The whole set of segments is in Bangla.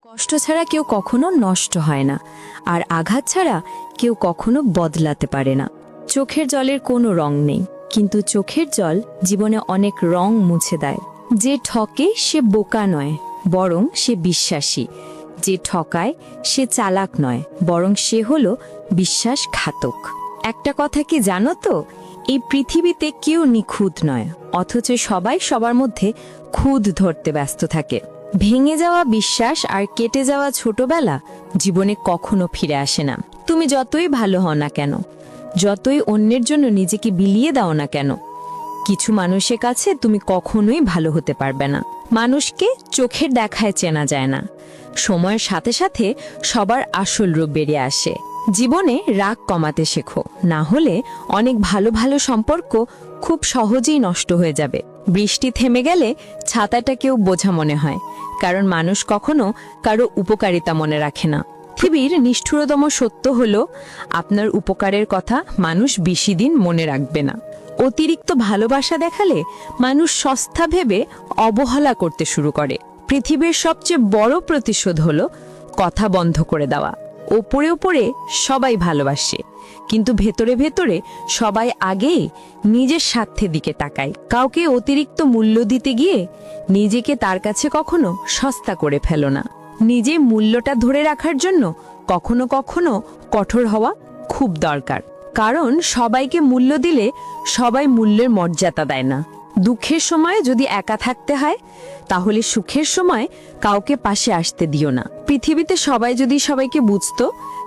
কষ্ট ছাড়া কেউ কখনো নষ্ট হয় না, আর আঘাত ছাড়া কেউ কখনো বদলাতে পারে না। চোখের জলের কোনো রং নেই, কিন্তু চোখের জল জীবনে অনেক রং মুছে দেয়। যে ঠকে সে বোকা নয়, বরং সে বিশ্বাসী। যে ঠকায় সে চালাক নয়, বরং সে হলো বিশ্বাসঘাতক। একটা কথা কি জানো তো, এই পৃথিবীতে কেউ নিখুঁত নয়, অথচ সবাই সবার মধ্যে খুঁত ধরতে ব্যস্ত থাকে। ভেঙে যাওয়া বিশ্বাস আর কেটে যাওয়া ছোটবেলা জীবনে কখনো ফিরে আসে না। তুমি যতই ভালো হও না কেন, যতই অন্যের জন্য নিজেকে বিলিয়ে দাও না কেন, কিছু মানুষের কাছে তুমি কখনোই ভালো হতে পারবে না। মানুষকে চোখের দেখায় চেনা যায় না, সময়ের সাথে সাথে সবার আসল রূপ বেরিয়ে আসে। জীবনে রাগ কমাতে শেখো, না হলে অনেক ভালো ভালো সম্পর্ক খুব সহজেই নষ্ট হয়ে যাবে। বৃষ্টি থেমে গেলে ছাতাটাকেও বোঝা মনে হয়, কারণ মানুষ কখনো কারো উপকারিতা মনে রাখে না। পৃথিবীর নিষ্ঠুরতম সত্য হলো, আপনার উপকারের কথা মানুষ বেশি দিন মনে রাখবে না। অতিরিক্ত ভালোবাসা দেখালে মানুষ সস্তা ভেবে অবহেলা করতে শুরু করে। পৃথিবীর সবচেয়ে বড় প্রতিশোধ হলো কথা বন্ধ করে দেওয়া। ওপরে ওপরে সবাই ভালোবাসে, কিন্তু ভেতরে ভেতরে সবাই আগেই নিজের স্বার্থের দিকে তাকায়। কাউকে অতিরিক্ত মূল্য দিতে গিয়ে নিজেকে তার কাছে কখনো সস্তা করে ফেলো না। নিজে মূল্যটা ধরে রাখার জন্য কখনো কখনো কঠোর হওয়া খুব দরকার, কারণ সবাইকে মূল্য দিলে সবাই মূল্যের মর্যাদা দেয় না। দুঃখের সময় যদি একা থাকতে হয়, তাহলে সুখের সময় কাউকে পাশে আসতে দিও না। পৃথিবীতে সবাই যদি সবাইকে বুঝতো,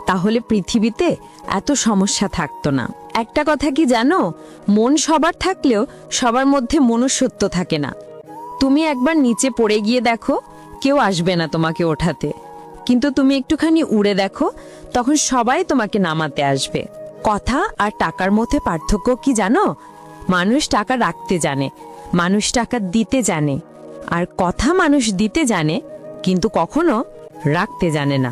তাহলে পৃথিবীতে এত সমস্যা থাকতো না। একটা কথা কি জানো, মন সবার থাকলেও সবার মধ্যে মনুষ্যত্ব থাকে না। তুমি একবার নিচে পড়ে গিয়ে দেখো, কেউ আসবে না তোমাকে ওঠাতে, কিন্তু তুমি একটুখানি উড়ে দেখো, তখন সবাই তোমাকে নামাতে আসবে। কথা আর টাকার মধ্যে পার্থক্য কি জানো? মানুষ টাকা রাখতে জানে, মানুষ টাকা দিতে জানে, আর কথা মানুষ দিতে জানে কিন্তু কখনো রাখতে জানে না।